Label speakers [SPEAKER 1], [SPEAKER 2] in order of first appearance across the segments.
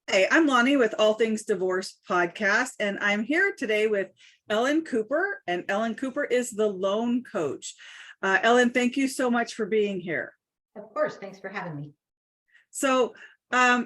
[SPEAKER 1] Hey, I'm Lonnie with All Things Divorce Podcast, and I'm here today with Ellen Cooper, and Ellen Cooper is the loan coach. Ellen, thank you so much for being here.
[SPEAKER 2] Of course, thanks for having me.
[SPEAKER 1] So, a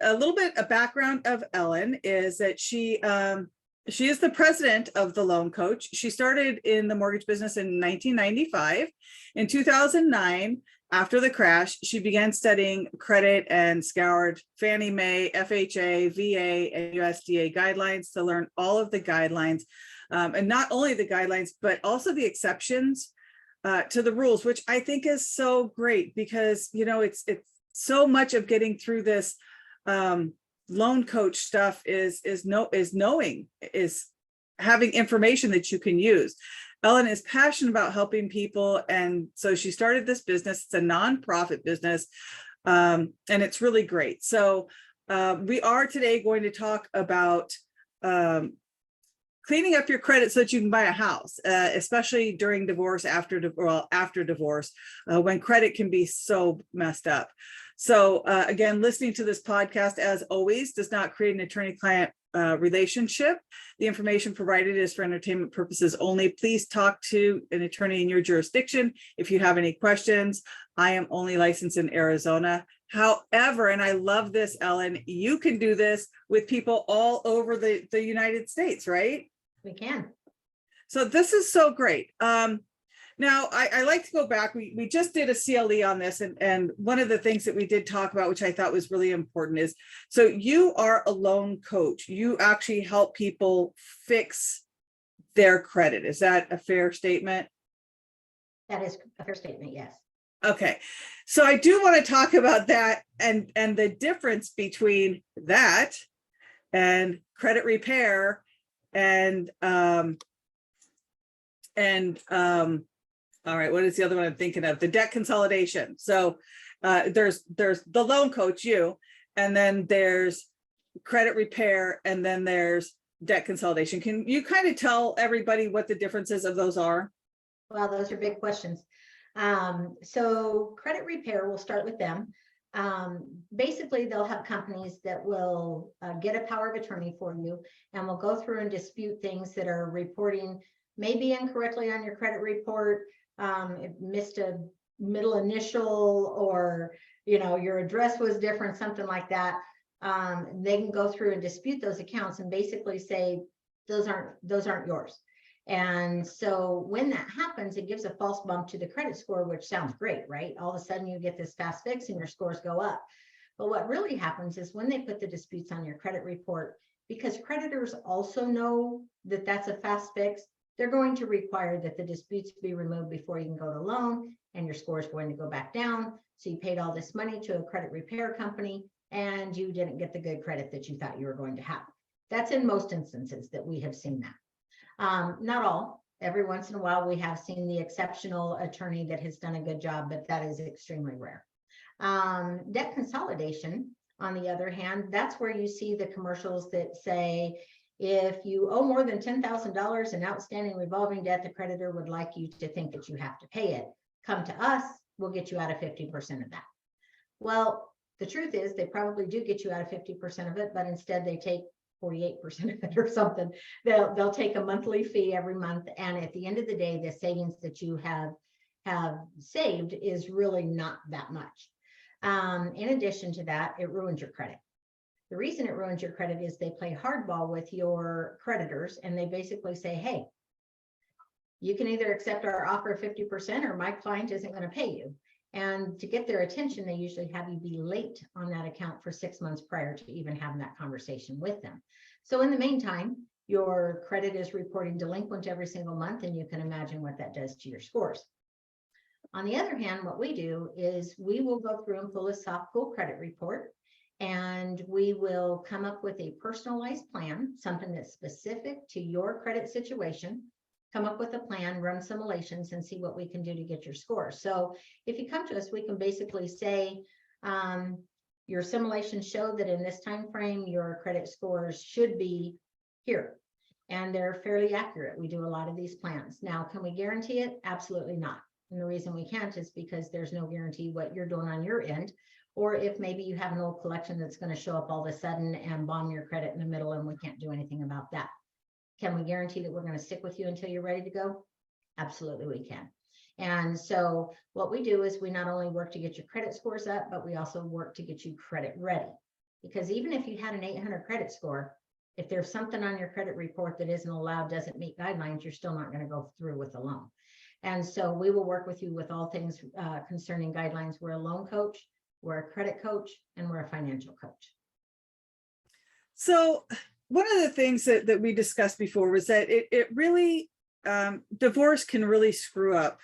[SPEAKER 1] little bit of background of Ellen is that she is the president of the Loan Coach. She started in the mortgage business in 1995. In 2009, after the crash, she began studying credit and scoured Fannie Mae, FHA, VA, and USDA guidelines to learn all of the guidelines, and not only the guidelines, but also the exceptions to the rules, which I think is so great because, you know, it's so much of getting through this loan coach stuff is having information that you can use. Ellen is passionate about helping people, and so she started this business. It's a nonprofit business, and it's really great. So we are today going to talk about cleaning up your credit so that you can buy a house, especially during divorce, after divorce, when credit can be so messed up. So again, listening to this podcast, as always, does not create an attorney-client relationship. The information provided is for entertainment purposes only. Please talk to an attorney in your jurisdiction if you have any questions. I am only licensed in Arizona. However, and I love this, Ellen, you can do this with people all over the United States, right?
[SPEAKER 2] We can.
[SPEAKER 1] So this is so great. Now, I like to go back. We just did a CLE on this, and one of the things that we did talk about, which I thought was really important, is so you are a loan coach. You actually help people fix their credit. Is that a fair statement?
[SPEAKER 2] That is a fair statement, yes.
[SPEAKER 1] Okay, so I do want to talk about that and the difference between that and credit repair and all right, what is the other one I'm thinking of? The debt consolidation. So there's the loan coach, you, and then there's credit repair, and then there's debt consolidation. Can you kind of tell everybody what the differences of those are?
[SPEAKER 2] Well, those are big questions. So credit repair, we'll start with them. Basically, they'll have companies that will get a power of attorney for you and will go through and dispute things that are reporting maybe incorrectly on your credit report. It missed a middle initial, or your address was different, something like that. They can go through and dispute those accounts and basically say those aren't yours. And so when that happens, it gives a false bump to the credit score, which sounds great, right? All of a sudden you get this fast fix and your scores go up. But what really happens is when they put the disputes on your credit report, because creditors also know that that's a fast fix, they're going to require that the disputes be removed before you can go to loan, and your score is going to go back down. So you paid all this money to a credit repair company and you didn't get the good credit that you thought you were going to have. That's in most instances that we have seen that. Not all. Every once in a while, we have seen the exceptional attorney that has done a good job, but that is extremely rare. Debt consolidation, on the other hand, that's where you see the commercials that say, if you owe more than $10,000 in outstanding revolving debt, the creditor would like you to think that you have to pay it. Come to us, we'll get you out of 50% of that. Well, the truth is they probably do get you out of 50% of it, but instead they take 48% of it or something. They'll take a monthly fee every month. And at the end of the day, the savings that you have saved is really not that much. In addition to that, it ruins your credit. The reason it ruins your credit is they play hardball with your creditors, and they basically say, hey, you can either accept our offer of 50% or my client isn't going to pay you. And to get their attention, they usually have you be late on that account for 6 months prior to even having that conversation with them. So in the meantime, your credit is reporting delinquent every single month, and you can imagine what that does to your scores. On the other hand, what we do is we will go through and pull a soft pull credit report, and we will come up with a personalized plan, something that's specific to your credit situation, come up with a plan, run simulations, and see what we can do to get your score. So if you come to us, we can basically say, your simulations show that in this time frame, your credit scores should be here. And they're fairly accurate. We do a lot of these plans. Now, can we guarantee it? Absolutely not. And the reason we can't is because there's no guarantee what you're doing on your end or if maybe you have an old collection that's going to show up all of a sudden and bomb your credit in the middle, and we can't do anything about that. Can we guarantee that we're going to stick with you until you're ready to go? Absolutely, we can. And so what we do is we not only work to get your credit scores up, but we also work to get you credit ready. Because even if you had an 800 credit score, if there's something on your credit report that isn't allowed, doesn't meet guidelines, you're still not going to go through with the loan. And so we will work with you with all things concerning guidelines. We're a loan coach, we're a credit coach, and we're a financial coach.
[SPEAKER 1] So one of the things that we discussed before was that it really, divorce can really screw up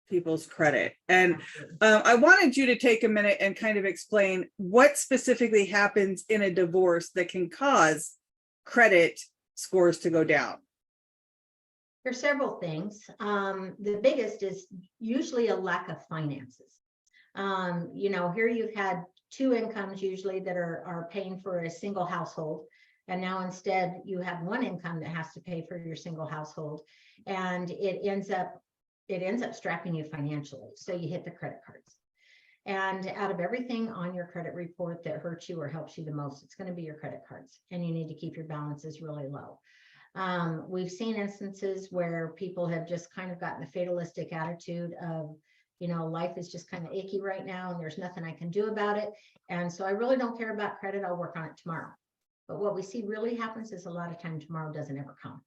[SPEAKER 1] people's credit. And I wanted you to take a minute and kind of explain what specifically happens in a divorce that can cause credit scores to go down.
[SPEAKER 2] There's several things. The biggest is usually a lack of finances. Here you've had two incomes usually that are paying for a single household. And now instead you have one income that has to pay for your single household. And it ends up strapping you financially. So you hit the credit cards. And out of everything on your credit report that hurts you or helps you the most, it's going to be your credit cards. And you need to keep your balances really low. We've seen instances where people have just kind of gotten the fatalistic attitude of, life is just kind of icky right now and there's nothing I can do about it. And so I really don't care about credit. I'll work on it tomorrow. But what we see really happens is a lot of time tomorrow doesn't ever come.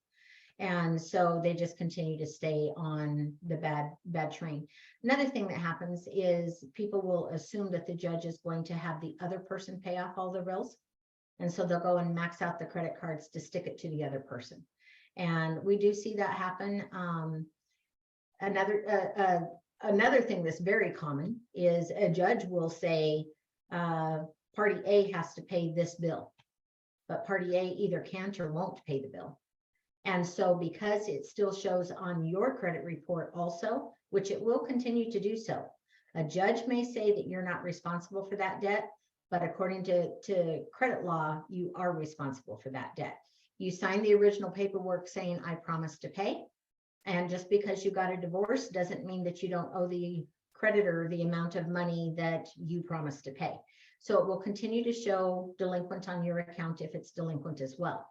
[SPEAKER 2] And so they just continue to stay on the bad train. Another thing that happens is people will assume that the judge is going to have the other person pay off all their bills. And so they'll go and max out the credit cards to stick it to the other person. And we do see that happen. Another thing that's very common is a judge will say, party A has to pay this bill, but party A either can't or won't pay the bill. And so because it still shows on your credit report also, which it will continue to do so, a judge may say that you're not responsible for that debt, but according to credit law, you are responsible for that debt. You signed the original paperwork saying, I promise to pay. And just because you got a divorce doesn't mean that you don't owe the creditor the amount of money that you promised to pay. So it will continue to show delinquent on your account if it's delinquent as well.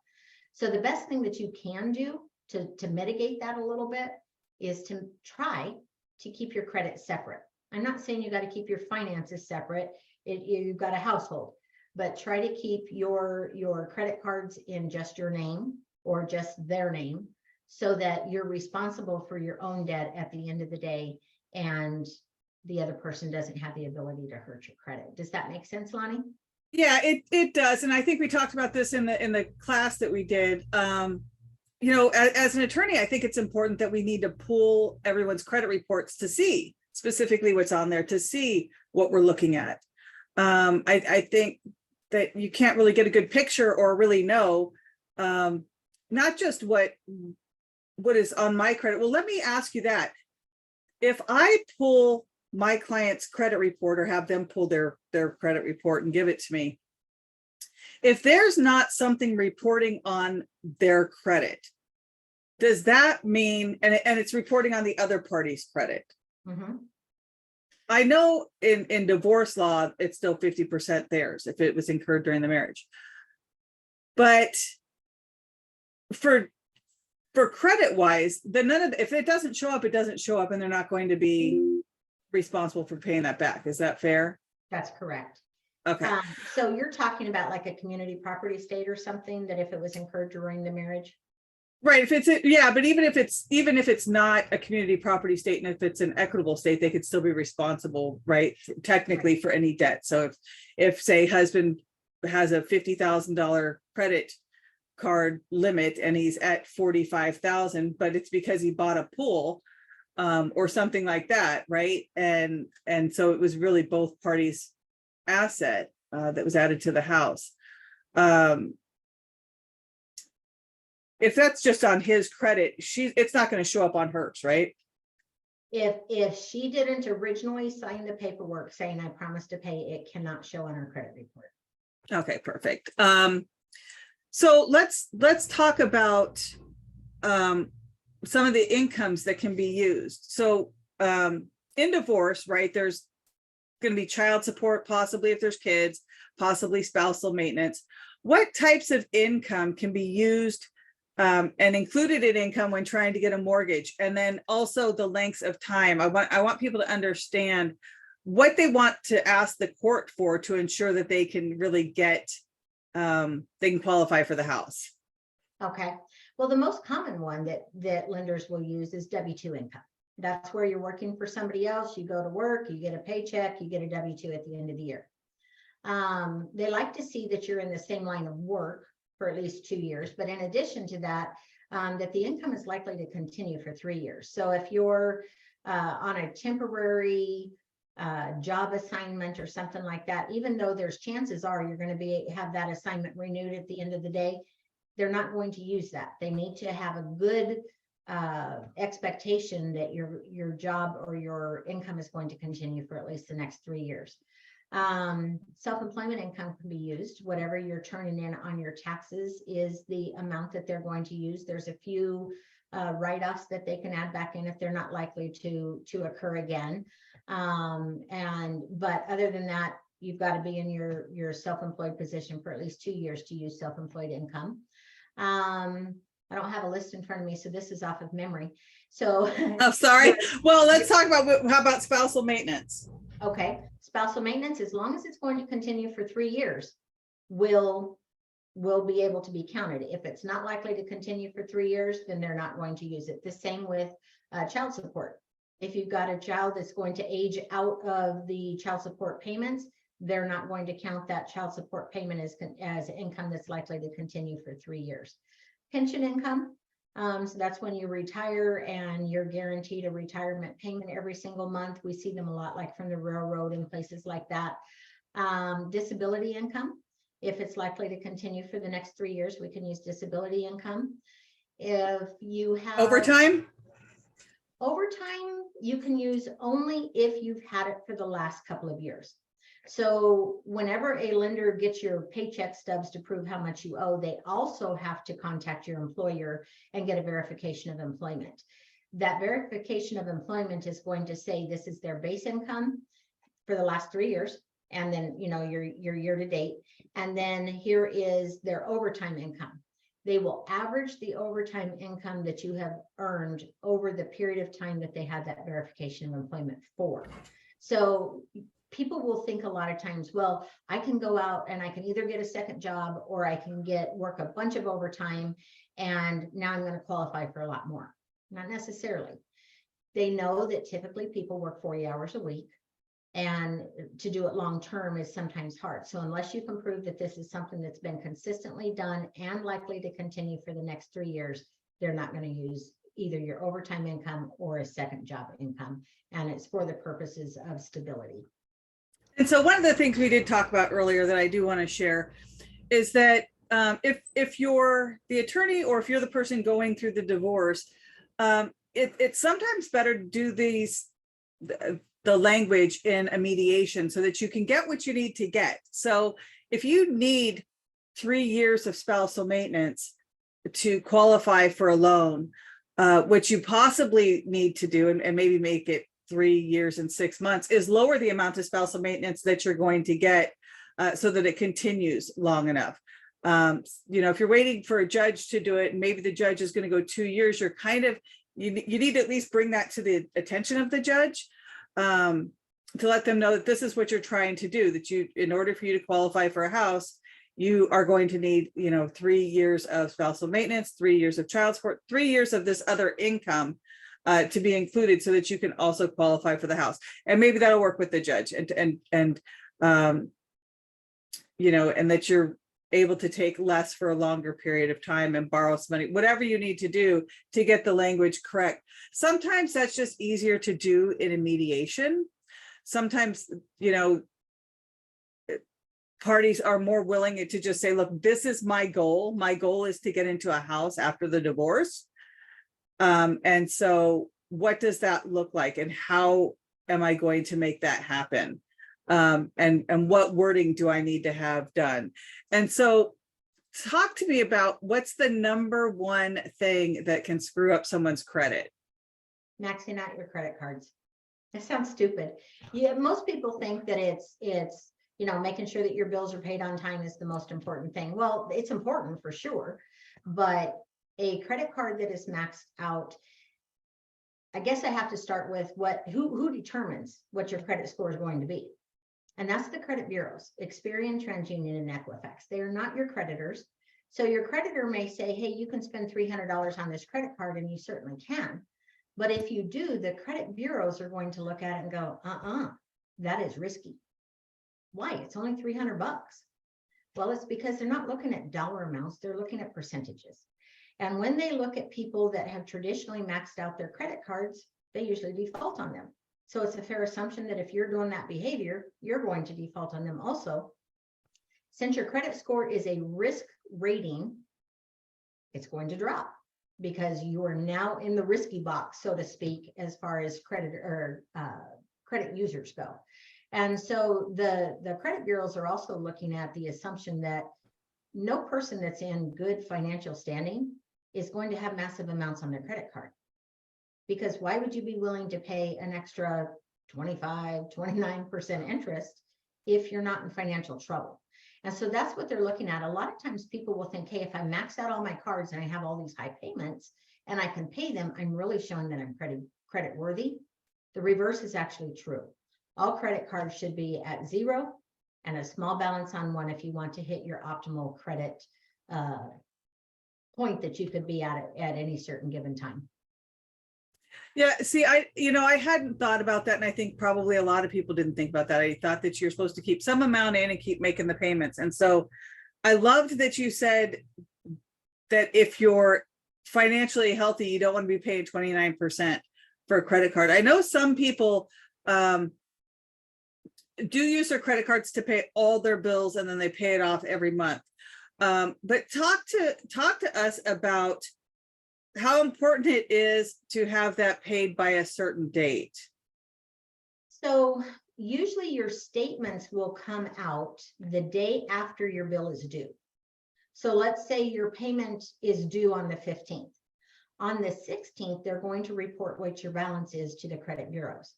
[SPEAKER 2] So the best thing that you can do to mitigate that a little bit is to try to keep your credit separate. I'm not saying you got to keep your finances separate. You've got a household, but try to keep your credit cards in just your name or just their name so that you're responsible for your own debt at the end of the day and the other person doesn't have the ability to hurt your credit. Does that make sense, Lonnie?
[SPEAKER 1] Yeah, it does. And I think we talked about this in the class that we did. As an attorney, I think it's important that we need to pull everyone's credit reports to see specifically what's on there, to see what we're looking at. I think that you can't really get a good picture or really know not just what is on my credit. Well, let me ask you that. If I pull my client's credit report or have them pull their credit report and give it to me, if there's not something reporting on their credit, does that mean, and it's reporting on the other party's credit?
[SPEAKER 2] Mm-hmm.
[SPEAKER 1] I know in divorce law, it's still 50% theirs if it was incurred during the marriage. But for credit wise, then if it doesn't show up, it doesn't show up, and they're not going to be responsible for paying that back. Is that fair?
[SPEAKER 2] That's correct.
[SPEAKER 1] Okay.
[SPEAKER 2] So you're talking about like a community property estate or something that if it was incurred during the marriage?
[SPEAKER 1] Right. But even if it's not a community property estate, and if it's an equitable estate, they could still be responsible, right? Technically, right, for any debt. So if say husband has a $50,000 credit card limit and he's at 45,000, but it's because he bought a pool or something like that, right? And so it was really both parties' asset that was added to the house. If that's just on his credit, it's not going to show up on hers, right?
[SPEAKER 2] If she didn't originally sign the paperwork saying I promise to pay, it cannot show on her credit report.
[SPEAKER 1] Okay, perfect. So let's talk about some of the incomes that can be used. So in divorce, right, there's going to be child support, possibly if there's kids, possibly spousal maintenance. What types of income can be used and included in income when trying to get a mortgage? And then also the lengths of time. I want people to understand what they want to ask the court for to ensure that they can really get, they can qualify for the house.
[SPEAKER 2] Okay. Well, the most common one that lenders will use is W-2 income. That's where you're working for somebody else. You go to work, you get a paycheck, you get a W-2 at the end of the year. They like to see that you're in the same line of work for at least 2 years. But in addition to that, that the income is likely to continue for 3 years. So if you're on a temporary job assignment or something like that, even though there's chances are you're going to have that assignment renewed at the end of the day, they're not going to use that. They need to have a good expectation that your job or your income is going to continue for at least the next 3 years. Self-employment income can be used. Whatever you're turning in on your taxes is the amount that they're going to use. There's a few write-offs that they can add back in if they're not likely to occur again. But other than that, you've got to be in your self-employed position for at least 2 years to use self-employed income. I don't have a list in front of me, so this is off of memory. So
[SPEAKER 1] oh, sorry. Well, let's talk about how about spousal maintenance?
[SPEAKER 2] Okay, spousal maintenance, as long as it's going to continue for 3 years, will be able to be counted. If it's not likely to continue for 3 years, then they're not going to use it. The same with child support. If you've got a child that's going to age out of the child support payments, they're not going to count that child support payment as income that's likely to continue for 3 years. Pension income, so that's when you retire and you're guaranteed a retirement payment every single month. We see them a lot, like from the railroad and places like that. Disability income, if it's likely to continue for the next 3 years, we can use disability income. If you have overtime, you can use only if you've had it for the last couple of years. So whenever a lender gets your paycheck stubs to prove how much you owe, they also have to contact your employer and get a verification of employment. That verification of employment is going to say this is their base income for the last 3 years, and then your year to date, and then here is their overtime income. They will average the overtime income that you have earned over the period of time that they had that verification of employment for. So people will think a lot of times, well, I can go out and I can either get a second job or I can work a bunch of overtime and now I'm going to qualify for a lot more. Not necessarily. They know that typically people work 40 hours a week, and to do it long term is sometimes hard. So unless you can prove that this is something that's been consistently done and likely to continue for the next 3 years, they're not going to use either your overtime income or a second job income. And it's for the purposes of stability.
[SPEAKER 1] And so one of the things we did talk about earlier that I do want to share is that if you're the attorney or if you're the person going through the divorce, it's sometimes better to do the language in a mediation so that you can get what you need to get. So if you need 3 years of spousal maintenance to qualify for a loan, what you possibly need to do, and maybe make it 3 years and 6 months, is lower the amount of spousal maintenance that you're going to get so that it continues long enough. If you're waiting for a judge to do it, and maybe the judge is going to go 2 years, you're you need to at least bring that to the attention of the judge to let them know that this is what you're trying to do, that in order for you to qualify for a house, you are going to need 3 years of spousal maintenance, 3 years of child support, 3 years of this other income to be included so that you can also qualify for the house. And maybe that'll work with the judge and that you're able to take less for a longer period of time and borrow some money, whatever you need to do to get the language correct. Sometimes that's just easier to do in a mediation. Sometimes, parties are more willing to just say, look, this is my goal. My goal is to get into a house after the divorce. And so what does that look like? And how am I going to make that happen? And what wording do I need to have done? And so talk to me about what's the number one thing that can screw up someone's credit?
[SPEAKER 2] Maxing out your credit cards. It sounds stupid. Yeah, most people think that it's, you know, making sure that your bills are paid on time is the most important thing. Well, it's important for sure, but a credit card that is maxed out, I guess I have to start with who determines what your credit score is going to be. And that's the credit bureaus, Experian, TransUnion, and Equifax. They are not your creditors. So your creditor may say, hey, you can spend $300 on this credit card, and you certainly can. But if you do, the credit bureaus are going to look at it and go, that is risky. Why? It's only 300 bucks. Well, it's because they're not looking at dollar amounts, they're looking at percentages. And when they look at people that have traditionally maxed out their credit cards, they usually default on them. So it's a fair assumption that if you're doing that behavior, you're going to default on them also. Since your credit score is a risk rating, it's going to drop because you are now in the risky box, so to speak, as far as credit users go. And so the credit bureaus are also looking at the assumption that no person that's in good financial standing is going to have massive amounts on their credit card. Because why would you be willing to pay an extra 25, 29% interest if you're not in financial trouble? And so that's what they're looking at. A lot of times people will think, hey, if I max out all my cards and I have all these high payments and I can pay them, I'm really showing that I'm credit worthy. The reverse is actually true. All credit cards should be at 0 and a small balance on 1 if you want to hit your optimal credit point that you could be at any certain given time.
[SPEAKER 1] Yeah, see, I hadn't thought about that, and I think probably a lot of people didn't think about that. I thought that you're supposed to keep some amount in and keep making the payments. And so I loved that you said that if you're financially healthy, you don't want to be paying 29% for a credit card. I know some people do use their credit cards to pay all their bills and then they pay it off every month. But talk to us about how important it is to have that paid by a certain date.
[SPEAKER 2] So usually your statements will come out the day after your bill is due. So let's say your payment is due on the 15th. On the 16th, they're going to report what your balance is to the credit bureaus.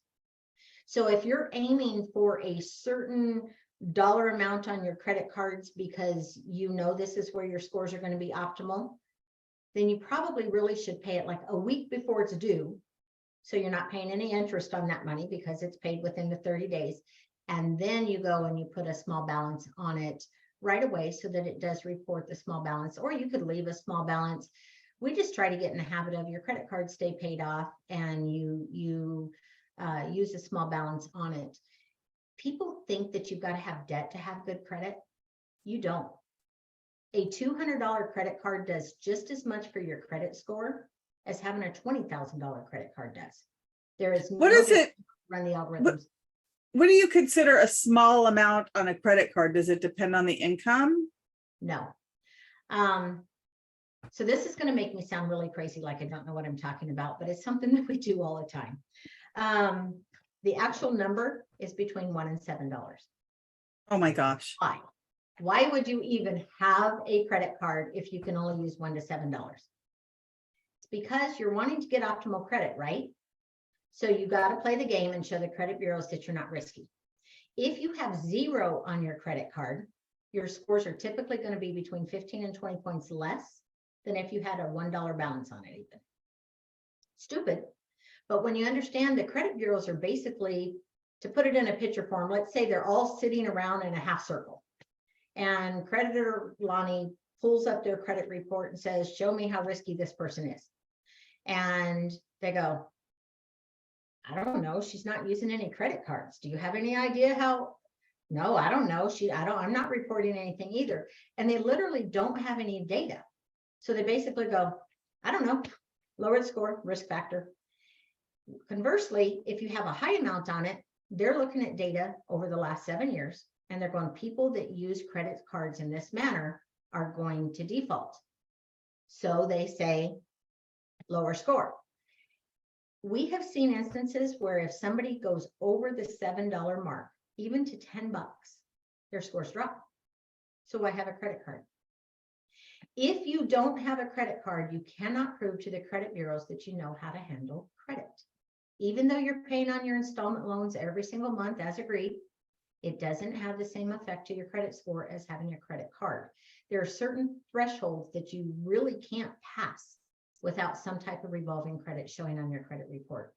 [SPEAKER 2] So if you're aiming for a certain dollar amount on your credit cards because you know this is where your scores are going to be optimal, then you probably really should pay it like a week before it's due. So you're not paying any interest on that money because it's paid within the 30 days. And then you go and you put a small balance on it right away so that it does report the small balance, or you could leave a small balance. We just try to get in the habit of your credit card stay paid off and you use a small balance on it. People think that you've got to have debt to have good credit. You don't. A $200 credit card does just as much for your credit score as having a $20,000 credit card does. There is
[SPEAKER 1] What is it?
[SPEAKER 2] Run the algorithms.
[SPEAKER 1] What do you consider a small amount on a credit card? Does it depend on the income?
[SPEAKER 2] No. So this is going to make me sound really crazy, like I don't know what I'm talking about, but it's something that we do all the time. The actual number is between $1 and $7.
[SPEAKER 1] Oh my gosh.
[SPEAKER 2] Why? Why would you even have a credit card if you can only use $1 to $7? It's because you're wanting to get optimal credit, right? So you got to play the game and show the credit bureaus that you're not risky. If you have 0 on your credit card, your scores are typically going to be between 15 and 20 points less than if you had a $1 balance on it even. Stupid. But when you understand the credit bureaus are basically, to put it in a picture form, let's say they're all sitting around in a half circle. And creditor Lonnie pulls up their credit report and says, show me how risky this person is. And they go, I don't know. She's not using any credit cards. Do you have any idea how? No, I don't know. I'm not reporting anything either. And they literally don't have any data. So they basically go, I don't know, lowered score, risk factor. Conversely, if you have a high amount on it, they're looking at data over the last 7 years. And they're going, people that use credit cards in this manner are going to default. So they say lower score. We have seen instances where if somebody goes over the $7 mark, even to 10 bucks, their scores drop. So why have a credit card? If you don't have a credit card, you cannot prove to the credit bureaus that you know how to handle credit. even though you're paying on your installment loans every single month as agreed, it doesn't have the same effect to your credit score as having a credit card. There are certain thresholds that you really can't pass without some type of revolving credit showing on your credit report.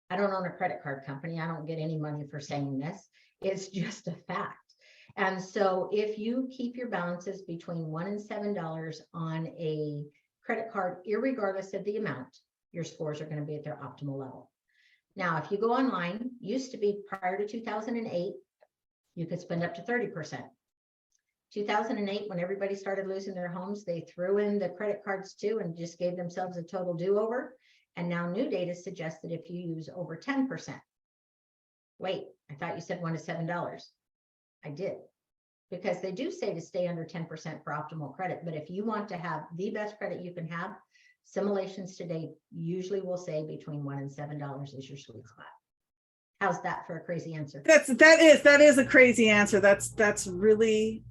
[SPEAKER 2] I don't own a credit card company. I don't get any money for saying this. It's just a fact. And so if you keep your balances between $1 and $7 on a credit card, irregardless of the amount, your scores are going to be at their optimal level. Now, if you go online, used to be prior to 2008, you could spend up to 30%. 2008, when everybody started losing their homes, they threw in the credit cards too and just gave themselves a total do-over. And now new data suggests that if you use over 10%, wait, I thought you said $1 to $7. I did, because they do say to stay under 10% for optimal credit. But if you want to have the best credit you can have, simulations today usually will say between $1 and $7 is your sweet spot. How's that for a crazy answer?
[SPEAKER 1] That is a crazy answer. That's really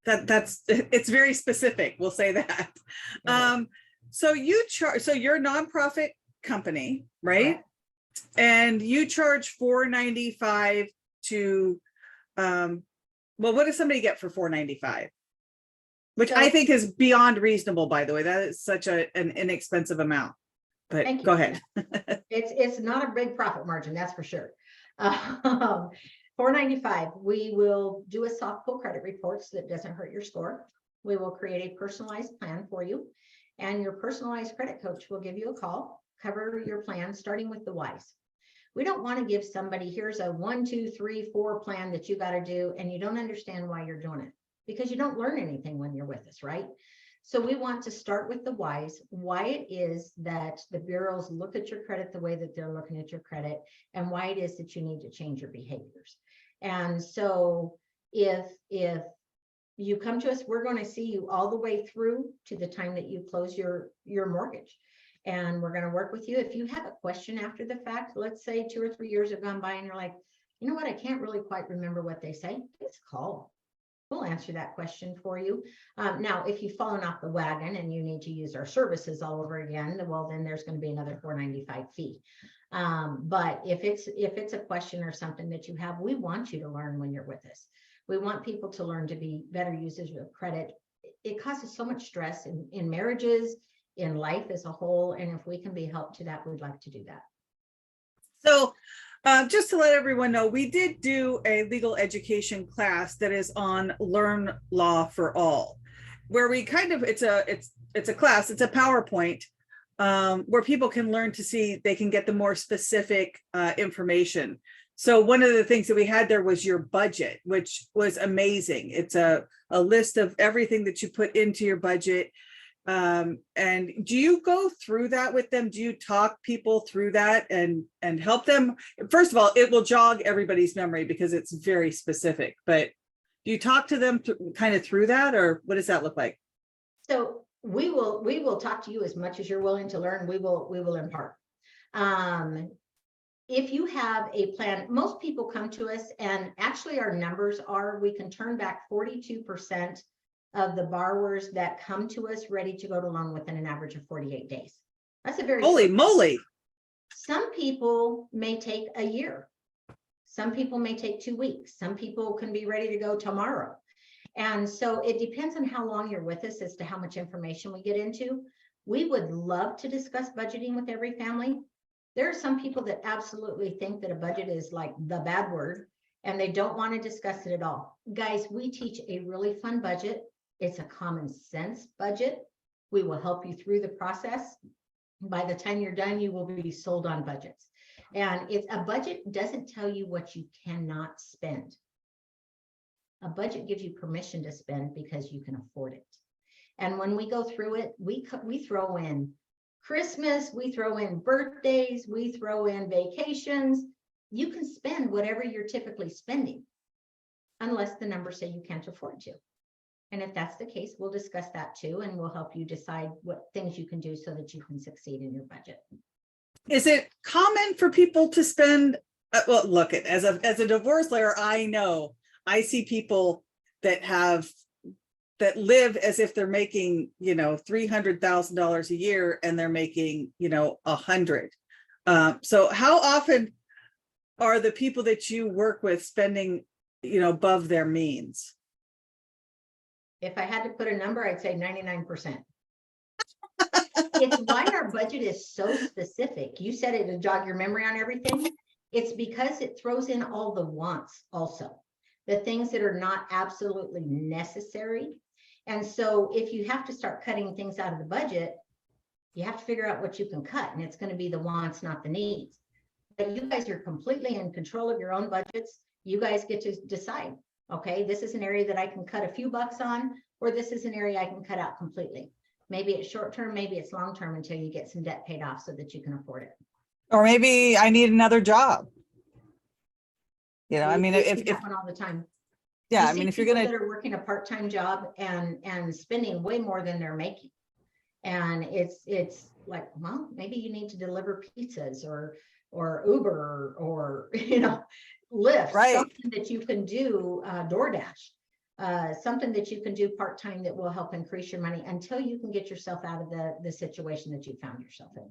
[SPEAKER 1] it's very specific. We'll say that. So you're a nonprofit company, right?
[SPEAKER 2] Correct.
[SPEAKER 1] And you charge $4.95 to well, what does somebody get for $4.95? Which I think is beyond reasonable, by the way. That is such an inexpensive amount. But go ahead.
[SPEAKER 2] It's not a big profit margin, that's for sure. $4.95, we will do a soft pull credit report so that doesn't hurt your score. We will create a personalized plan for you, and your personalized credit coach will give you a call, cover your plan, starting with the whys. We don't want to give somebody, here's a 1, 2, 3, 4 plan that you got to do, and you don't understand why you're doing it, because you don't learn anything when you're with us, right? So we want to start with the whys, why it is that the bureaus look at your credit the way that they're looking at your credit, and why it is that you need to change your behaviors. And so if you come to us, we're going to see you all the way through to the time that you close your mortgage. And we're going to work with you. If you have a question after the fact, let's say 2 or 3 years have gone by and you're like, you know what, I can't really quite remember what they say, please call. We'll answer that question for you. Now, if you've fallen off the wagon and you need to use our services all over again, well, then there's going to be another $4.95 fee. But if it's a question or something that you have, we want you to learn when you're with us. We want people to learn to be better users of credit. It causes so much stress in marriages, in life as a whole. And if we can be help to that, we'd like to do that. So
[SPEAKER 1] just to let everyone know, we did do a legal education class that is on Learn Law for All, where we it's a class, it's a PowerPoint where people can learn to see, they can get the more specific information. So one of the things that we had there was your budget, which was amazing. It's a list of everything that you put into your budget. And do you go through that with them? Do you talk people through that and help them? First of all, it will jog everybody's memory because it's very specific, but do you talk to them kind of through that, or what does that look like?
[SPEAKER 2] So we will talk to you as much as you're willing to learn. We will impart. If you have a plan, most people come to us, and actually our numbers are, we can turn back 42% of the borrowers that come to us ready to go to loan within an average of 48 days. That's a very
[SPEAKER 1] holy moly.
[SPEAKER 2] Some people may take a year. Some people may take 2 weeks. Some people can be ready to go tomorrow. And so it depends on how long you're with us as to how much information we get into. We would love to discuss budgeting with every family. There are some people that absolutely think that a budget is like the bad word, and they don't want to discuss it at all. Guys, we teach a really fun budget. It's a common sense budget. We will help you through the process. By the time you're done, you will be sold on budgets. And a budget doesn't tell you what you cannot spend. A budget gives you permission to spend because you can afford it. And when we go through it, we throw in Christmas, we throw in birthdays, we throw in vacations. You can spend whatever you're typically spending, unless the numbers say you can't afford to. And if that's the case, we'll discuss that too, and we'll help you decide what things you can do so that you can succeed in your budget.
[SPEAKER 1] Is it common for people to spend, well, look, as a divorce lawyer, I know, I see people that that live as if they're making, $300,000 a year and they're making, 100. So how often are the people that you work with spending, above their means?
[SPEAKER 2] If I had to put a number, I'd say 99%. It's why our budget is so specific. You said it to jog your memory on everything. It's because it throws in all the wants also, the things that are not absolutely necessary. And so if you have to start cutting things out of the budget, you have to figure out what you can cut, and it's going to be the wants, not the needs. But you guys are completely in control of your own budgets. You guys get to decide, okay, this is an area that I can cut a few bucks on, or this is an area I can cut out completely. Maybe it's short term, maybe it's long term until you get some debt paid off so that you can afford it.
[SPEAKER 1] Or maybe I need another job. I mean,
[SPEAKER 2] We
[SPEAKER 1] if
[SPEAKER 2] see that one all the time.
[SPEAKER 1] yeah,
[SPEAKER 2] You
[SPEAKER 1] I mean,
[SPEAKER 2] see
[SPEAKER 1] if you're
[SPEAKER 2] people
[SPEAKER 1] gonna,
[SPEAKER 2] that are working a part-time job and spending way more than they're making. And it's like, well, maybe you need to deliver pizzas or Uber or Lyft,
[SPEAKER 1] right.
[SPEAKER 2] something that you can do, DoorDash, something that you can do part-time that will help increase your money until you can get yourself out of the situation that you found yourself in.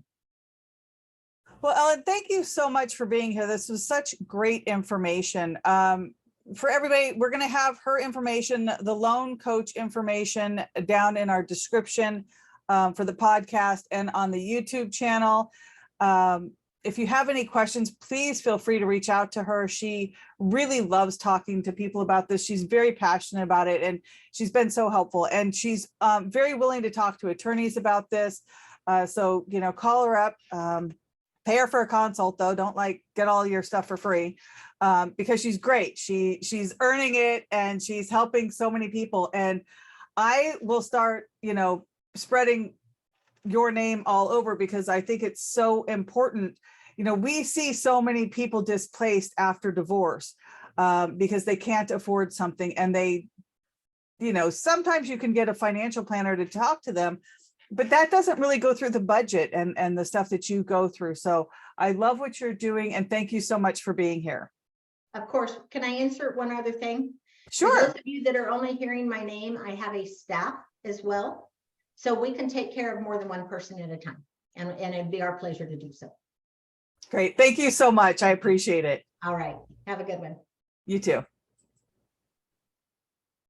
[SPEAKER 1] Well, Ellen, thank you so much for being here. This was such great information. For everybody, we're going to have her information, the loan coach information, down in our description for the podcast and on the YouTube channel. If you have any questions, please feel free to reach out to her. She really loves talking to people about this. She's very passionate about it, and she's been so helpful. And she's very willing to talk to attorneys about this. So, call her up. Pay her for a consult, though. Don't get all your stuff for free, because she's great. She's earning it, and she's helping so many people. And I will start, spreading your name all over, because I think it's so important. We see so many people displaced after divorce because they can't afford something, and they, sometimes you can get a financial planner to talk to them, but that doesn't really go through the budget and the stuff that you go through. So I love what you're doing, and thank you so much for being here.
[SPEAKER 2] Of course. Can I insert one other thing?
[SPEAKER 1] Sure.
[SPEAKER 2] For those of you that are only hearing my name, I have a staff as well. So we can take care of more than one person at a time. And it'd be our pleasure to do so.
[SPEAKER 1] Great. Thank you so much. I appreciate it.
[SPEAKER 2] All right. Have a good one.
[SPEAKER 1] You too.